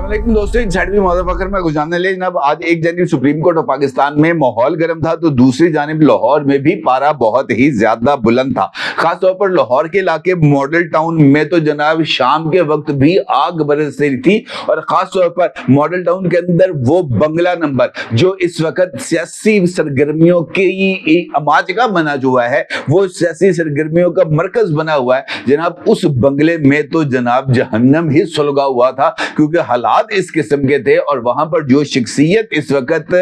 अस्सलामुअलैकुम दोस्तों, एक साइड भी मौजूद मैं गुजारने ले जनाब। आज एक जानिब सुप्रीम कोर्ट ऑफ पाकिस्तान में माहौल गर्म था तो दूसरी जानिब लाहौर में भी पारा बहुत ही ज्यादा बुलंद था। खासतौर पर लाहौर के इलाके मॉडल टाउन में तो जनाब शाम के वक्त भी आग बरस रही थी और खासतौर पर मॉडल टाउन के अंदर वो बंगला नंबर जो इस वक्त सियासी सरगर्मियों की अमाजगा बना हुआ है, वो सियासी सरगर्मियों का मरकज बना हुआ है जनाब, उस बंगले में तो जनाब जहन्नम ही सुलगा हुआ था क्योंकि हालात इस किस्म के थे और वहां पर जो शख्सियत इस वक्त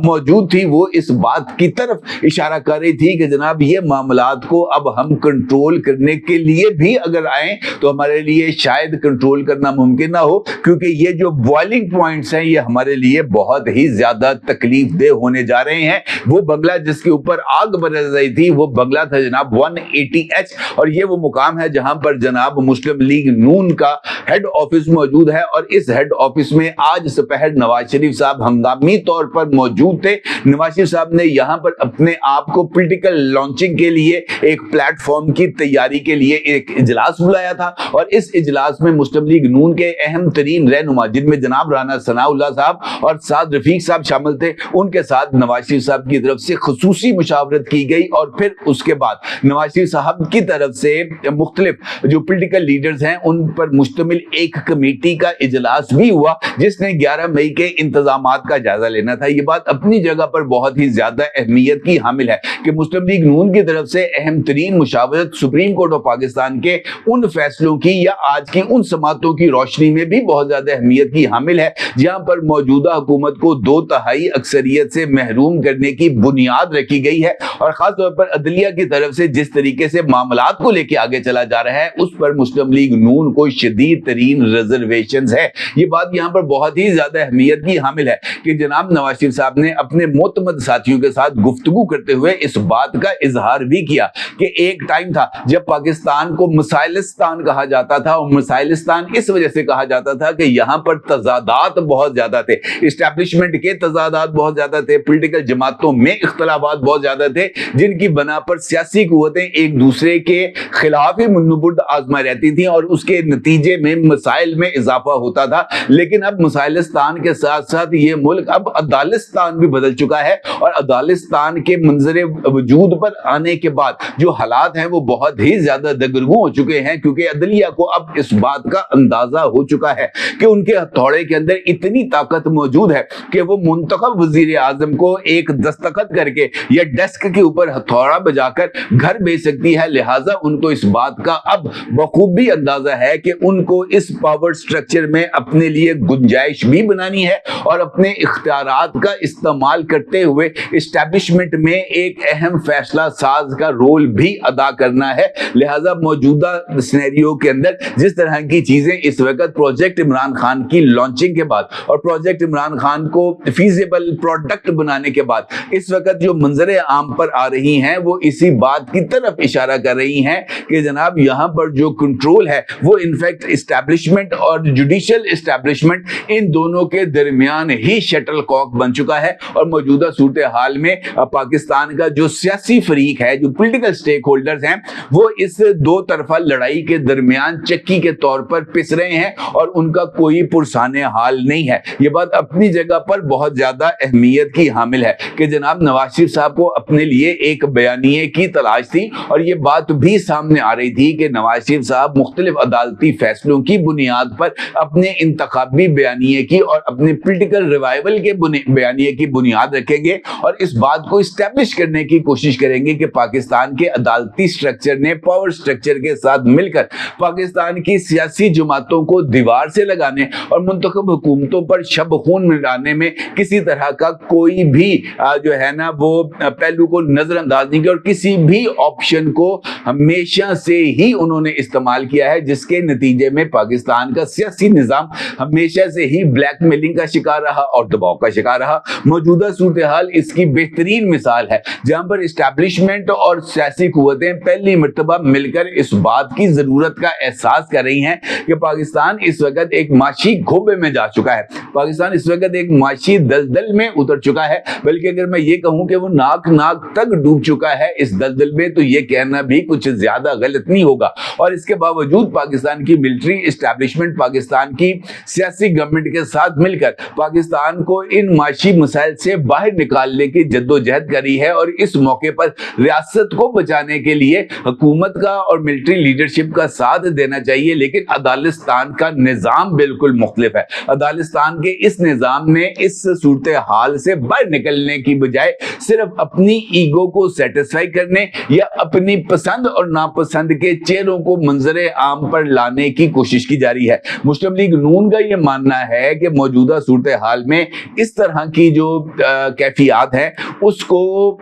मौजूद थी वो इस बात की तरफ इशारा कर रही थी कि जनाब ये मामलात को अब हम कंट्रोल करने के लिए भी अगर आए तो हमारे लिए शायद कंट्रोल करना मुमकिन ना हो, क्योंकि ये जो बॉइलिंग पॉइंट्स हैं ये हमारे लिए बहुत ही ज्यादा तकलीफ देह होने जा रहे हैं। वो बंगला जिसके ऊपर आग बरस रही थी वो बंगला था जनाब 180H और ये वो मुकाम है जहां पर जनाब मुस्लिम लीग नून का हेड ऑफिस मौजूद है और इस हेड ऑफिस में आज दोपहर नवाज शरीफ साहब हंगामी तौर पर मौजूद थे। नवाज शरीफ साहब ने यहां पर अपने आप को पॉलिटिकल लॉन्चिंग के लिए एक प्लेटफॉर्म की तैयारी के लिए एक इजलास बुलाया था और इस इजलास में मुस्लिम लीग नून के अहम तरीन रहनुमा जिनमें जनाब राना सनाउल्लाह साहब और साद रफीक साहब शामिल थे, उनके साथ नवाज शरीफ साहब की तरफ से खुसूसी मुशावरत की गई और फिर उसके बाद नवाज शरीफ साहब की तरफ से मुख्तलिफ जो पॉलिटिकल लीडर्स हैं उन पर मुश्तमिल एक कमेटी का इजलास भी हुआ जिसने 11 मई के इंतजामात का जायजा लेना था। ये बात अपनी जगह पर बहुत ही ज्यादा अहमियत की हामिल है कि मुस्लिम लीग नून की तरफ से अहम तरीन मुशावरत सुप्रीम कोर्ट ऑफ पाकिस्तान के उन फैसलों की या आज की उन समातों की रोशनी में भी बहुत ज्यादा अहमियत की हामिल है जहां पर मौजूदा हुकूमत को 2/3 अक्सरियत से महरूम करने की बुनियाद रखी गई है और खासतौर पर अदलिया की तरफ से जिस तरीके से मामलात को लेकर आगे चला जा रहा है उस पर मुस्लिम लीग नून को शदीद तरीन रिजर्वेशंस है। ये बात यहाँ पर बहुत ही ज्यादा अहमियत की हामिल है कि जनाब नवाज शरीफ साहब ने अपने मोतमद साथियों के साथ गुफ्तगू करते हुए इस बात का इजहार भी किया कि एक टाइम था जब पाकिस्तान को मिसाइलिस्तान कहा जाता था और मिसाइलिस्तान इस वजह से कहा जाता था कि यहाँ पर तजादात बहुत ज्यादा थे, इस्टेब्लिशमेंट के तजादात बहुत ज्यादा थे, पॉलिटिकल जमातों में इख्तलाफात बहुत ज्यादा थे जिनकी बना पर सियासी कुव्वतें एक दूसरे के खिलाफ ही मुन्नुबुर्द आजमा रहती थी और उसके नतीजे में मसाइल में इजाफा होता था। लेकिन अब मुसाइलिस्तान के साथ साथ ये मुल्क अब अदालिस्तान भी बदल चुका है और अदालिस्तान के मंजरे वजूद पर आने के बाद जो हालात हैं वो बहुत ही ज्यादा दगरगू हो चुके हैं क्योंकि अदलिया को अब इस बात का अंदाजा हो चुका है कि उनके हथौड़े के अंदर इतनी ताकत मौजूद है कि वो मुंतखब वजीर आजम को एक दस्तखत करके या डेस्क के ऊपर हथौड़ा बजाकर घर भेज सकती है। लिहाजा उनको इस बात का अब बखूबी अंदाजा है कि उनको इस पावर स्ट्रक्चर में अपने लिए गुंजाइश भी बनानी है और अपने इख्तियारात का इस्तेमाल करते हुए इस्टेब्लिशमेंट में एक अहम फैसला साज का रोल भी अदा करना है। लिहाजा मौजूदा सिनेरियो के अंदर जिस तरह की चीजें इस वक्त प्रोजेक्ट इमरान खान की लॉन्चिंग के बाद और प्रोजेक्ट इमरान खान को फीजिबल प्रोडक्ट बनाने के बाद इस वक्त जो मंजरे आम पर आ रही हैं वो इसी बात की तरफ इशारा कर रही हैं कि जनाब यहाँ पर जो कंट्रोल है वो इनफैक्ट इस्टेब्लिशमेंट और जुडिशियल इस्टेब्लिशमेंट इन दोनों के दरमियान ही शटल कॉक बन चुका है और मौजूदा सूरत हाल में पाकिस्तान का जो सियासी फरीक है, जो पॉलिटिकल स्टेक होल्डर्स हैं, वो इस दो तरफा लड़ाई के दरमियान चक्की के तौर पर पिस रहे हैं और उनका कोई पुरसाने हाल नहीं है। ये बात अपनी जगह पर बहुत ज्यादा अहमियत की हामिल है कि जनाब नवाज शरीफ साहब को अपने लिए एक बयानिए की तलाश थी और ये बात भी सामने आ रही थी कि नवाज शरीफ साहब मुख्तलिफ अदालती फैसलों की बुनियाद पर अपने इंतखाबी बयानिए की और अपने पॉलिटिकल रिवाइवल के बयानिए की बुनियाद रखेंगे और इस बात को इस्टेब्लिश करने की कोशिश करेंगे कि पाकिस्तान के अदालती स्ट्रक्चर ने पावर स्ट्रक्चर के साथ मिलकर पाकिस्तान की सियासी जमातों को दीवार से लगाने और मुंतखब हुकूमतों पर शब खून मिलाने में किसी तरह का कोई भी जो है ना वो पहलू को नजरअंदाज नहीं किया और किसी भी ऑप्शन को हमेशा से ही उन्होंने इस्तेमाल किया है जिसके नतीजे में पाकिस्तान का सियासी निजाम हमेशा से ही ब्लैकमेलिंग का शिकार रहा और दबाव का शिकार रहा। मौजूदा सूरत हाल इसकी बेहतरीन मिसाल है जहां पर इस्टेब्लिशमेंट और सियासी कुव्वतें पहली मर्तबा मिलकर इस बात की जरूरत का एहसास कर रही हैं कि पाकिस्तान इस वक्त एक माशी घोबे में जा चुका है, पाकिस्तान इस वक्त एक माशी दलदल में उतर चुका है, बल्कि अगर मैं ये कहूं कि वो नाक तक डूब चुका है इस दलदल में तो ये कहना भी कुछ ज्यादा गलत नहीं होगा। और इसके बावजूद पाकिस्तान की मिलिट्री इस्टेब्लिशमेंट, पाकिस्तान की सियासी गवर्नमेंट के साथ मिलकर पाकिस्तान को इन माशी मसाइल से बाहर निकालने की जद्दोजहद करी है और इस मौके पर रियासत को बचाने के लिए हुकूमत का और मिलिट्री लीडरशिप का साथ देना चाहिए। लेकिन अदालस्तान का निजाम बिल्कुल मुख्तलिफ है। अदालस्तान के इस निजाम ने इस सूरत हाल से बाहर निकलने की बजाय सिर्फ अपनी ईगो को सेटिस्फाई करने या अपनी पसंद और नापसंद के चेहरों को मंजरे आम पर लाने की कोशिश की जा रही है। मुस्लिम लीग नून का यह मानना है कि मौजूदा सूरत हाल में इस तरह की जो कैफियत है उसको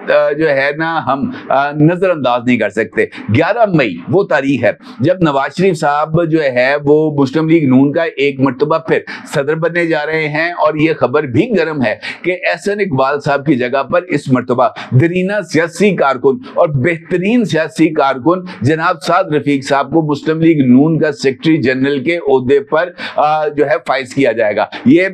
जो है ना हम नजरअंदाज नहीं कर सकते। 11 मई वो तारीख है जब नवाज शरीफ साहब जो है वो मुस्लिम लीग नून का एक मर्तबा फिर सदर बनने जा रहे हैं और ये खबर भी गर्म है कि एहसन इकबाल साहब की जगह पर इस मर्तबा दरीना सियासी कारकुन और बेहतरीन सियासी कारकुन जनाब साद रफीक साहब को मुस्लिम लीग नून का सेक्रेटरी जनरल के ओहदे पर जो है फाइज किया जाएगा। ये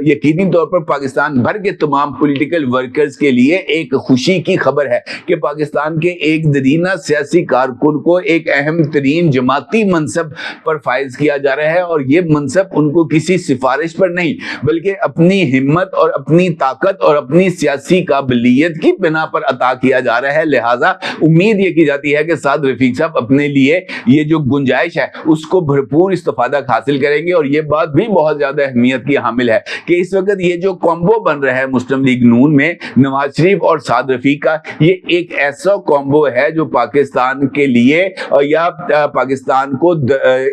यकीनी तौर पर पाकिस्तान भर के तमाम पॉलिटिकल वर्कर्स के लिए एक खुशी की खबर है कि पाकिस्तान के एक दरीना सियासी कारकुन को एक अहम तरीन जमाती मनसब पर फाइज किया जा रहा है और ये मनसब उनको किसी सिफारिश पर नहीं बल्कि अपनी हिम्मत और अपनी ताकत और अपनी सियासी काबिलियत की बिना पर अता किया जा रहा है। लिहाजा उम्मीद ये की जाती है कि साद रफीक साहब अपने लिए ये जो गुंजाइश है उसको भरपूर इस्तेफादा हासिल करेंगे और ये बात भी बहुत ज्यादा अहमियत की हामिल है कि इस वक्त ये जो कॉम्बो बन रहा है मुस्लिम लीग नून में नवाज शरीफ और साद रफीक का, ये एक ऐसा कॉम्बो है जो पाकिस्तान के लिए या पाकिस्तान को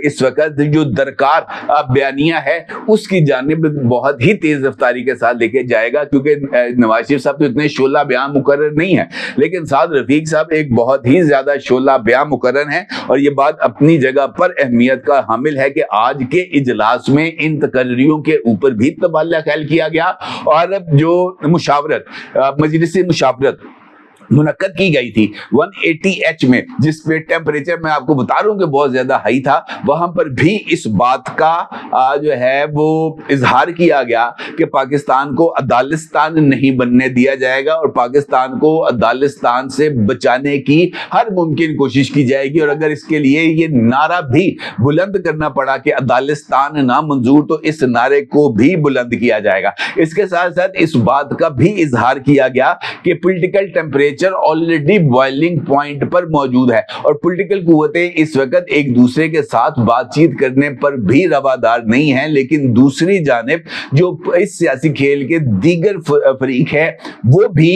इस वक्त जो दरकार बयानिया है उसकी जानिब बहुत ही तेज रफ्तारी के साथ लेके जाएगा। क्योंकि नवाज शरीफ साहब तो इतने शोला बयान मुकर्रर नहीं है लेकिन साद रफीक साहब एक बहुत ही ज्यादा शोला बयान मुकर्रर है और ये बात अपनी जगह पर अहमियत का हामिल है कि आज के इजलास में इन तकर्रियों के ऊपर भी तबादला ख्याल किया गया और जो मुशावरत मजलिस मुशावरत मुनक्कद की गई थी 180H में, जिस पे टेम्परेचर मैं आपको बता रहा हूँ कि बहुत ज्यादा हाई था, वहां पर भी इस बात का जो है वो इजहार किया गया कि पाकिस्तान को अदालस्तान नहीं बनने दिया जाएगा और पाकिस्तान को अदालस्तान से बचाने की हर मुमकिन कोशिश की जाएगी। और अगर इसके लिए ये नारा भी बुलंद करना पड़ा कि अदालस्तान ना मंजूर, तो इस नारे को भी बुलंद किया जाएगा। इसके साथ साथ इस बात का भी इजहार किया गया कि political temperature already boiling point पर मौजूद है और पॉलिटिकल कुव्वतें इस वक्त एक दूसरे के साथ बातचीत करने पर भी रवादार नहीं है। लेकिन दूसरी जानिब जो इस सियासी खेल के दीगर फरीक है वो भी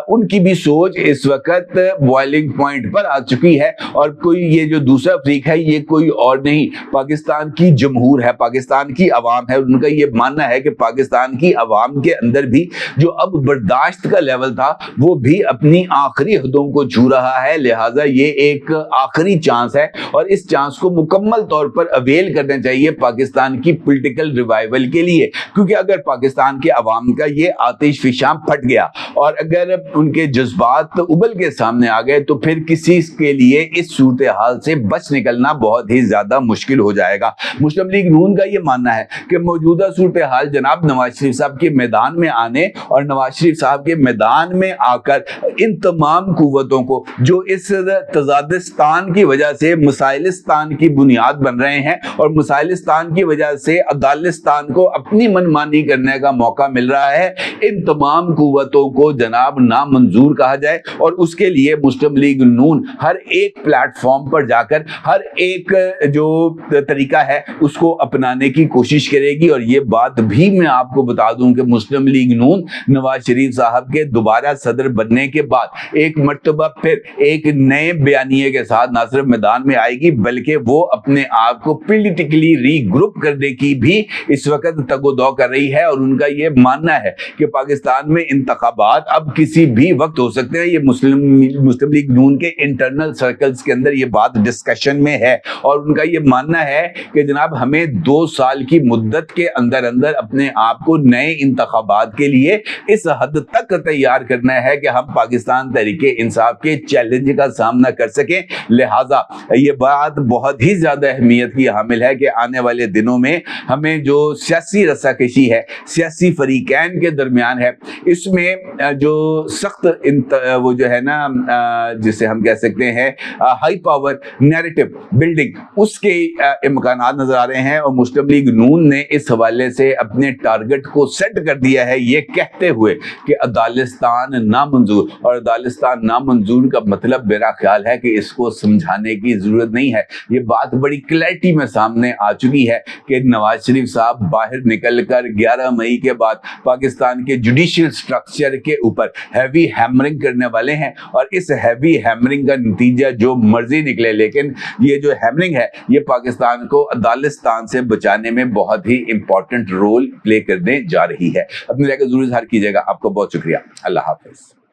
उनकी भी सोच इस वक्त बॉइलिंग पॉइंट पर आ चुकी है और कोई ये जो दूसरा फरीक है ये कोई और नहीं, पाकिस्तान की जमहूर है, पाकिस्तान की अवाम है। उनका ये मानना है कि पाकिस्तान की अवाम के अंदर भी जो अब बर्दाश्त का लेवल था वो भी अपनी आखिरी हदों को छू रहा है। लिहाजा ये एक आखिरी चांस है और इस चांस को मुकम्मल तौर पर अवेल करना चाहिए पाकिस्तान की पॉलिटिकल रिवाइवल के लिए। क्योंकि अगर पाकिस्तान के अवाम का ये आतिश फिशां फट गया और अगर उनके जज्बात उबल के सामने आ गए तो फिर किसी के लिए इस सूरत हाल से बच निकलना बहुत ही ज्यादा मुश्किल हो जाएगा। मुस्लिम लीग नून का ये मानना है कि मौजूदा सूरत हाल जनाब नवाज शरीफ साहब के मैदान में आने और नवाज शरीफ साहब के मैदान में आकर इन तमाम कुव्वतों को जो इस तजादिस्तान की वजह से मसाइलिस्तान की बुनियाद बन रहे हैं और मसाइलिस्तान की वजह से अदालस्तान को अपनी मनमानी करने का मौका मिल रहा है, इन तमाम कुव्वतों को जनाब नामंजूर कहा जाए। और उसके लिए मुस्लिम लीग नून हर एक प्लेटफॉर्म पर जाकर हर एक जो तरीका है उसको अपनाने की कोशिश करेगी। और ये बात भी मैं आपको बता दूं कि मुस्लिम लीग नून नवाज शरीफ साहब के दोबारा सदर बनने के बाद एक मर्तबा फिर एक नए बयानिए के साथ ना सिर्फ मैदान में आएगी बल्कि वो अपने आप को पॉलिटिकली रीग्रुप करने की भी इस वक्त तगोदौ कर रही है। और उनका ये मानना है कि पाकिस्तान में इंतखाबात अब किसी भी वक्त हो सकते हैं। ये मुस्लिम लीग नून के इंटरनल सर्कल्स के अंदर ये बात डिस्कशन में है और उनका ये मानना है कि जनाब हमें 2 साल की मुद्दत के अंदर अंदर अपने आप को नए इंतखाबात के लिए इस हद तक तैयार करना है कि हम पाकिस्तान तहरीक इंसाफ के चैलेंज का सामना कर सके। लिहाजा ये बात बहुत ही ज्यादा अहमियत की हामिल है कि आने वाले दिनों में हमें जो सियासी रस्साकशी है, सियासी फरीकैन के दरमियान है, इसमें जो सख्त वो जो है ना जिसे हम कह सकते हैं हाई पावर नैरेटिव बिल्डिंग, उसके इम्कानात नजर आ रहे हैं। और मुस्लिम लीग नून ने इस हवाले से अपने टारगेट को सेट कर दिया है, ये कहते हुए कि अदालस्तान नामंजूर। और अदालस्तान नामंजूर का मतलब मेरा ख्याल है कि इसको समझाने की जरूरत नहीं है। ये बात बड़ी क्लैरिटी में सामने आ चुकी है कि नवाज शरीफ साहब बाहर निकलकर 11 मई के बाद पाकिस्तान के जुडिशियल स्ट्रक्चर के ऊपर हैवी हैमरिंग करने वाले हैं। और इस हैवी हैमरिंग का नतीजा जो मर्जी निकले, लेकिन ये जो हैमरिंग है ये पाकिस्तान को अदालस्तान से बचाने में बहुत ही इंपॉर्टेंट रोल प्ले करने जा रही है। अपनी राय का जरूर इज़हार कीजिएगा। आपको बहुत शुक्रिया। अल्लाह हाफिज।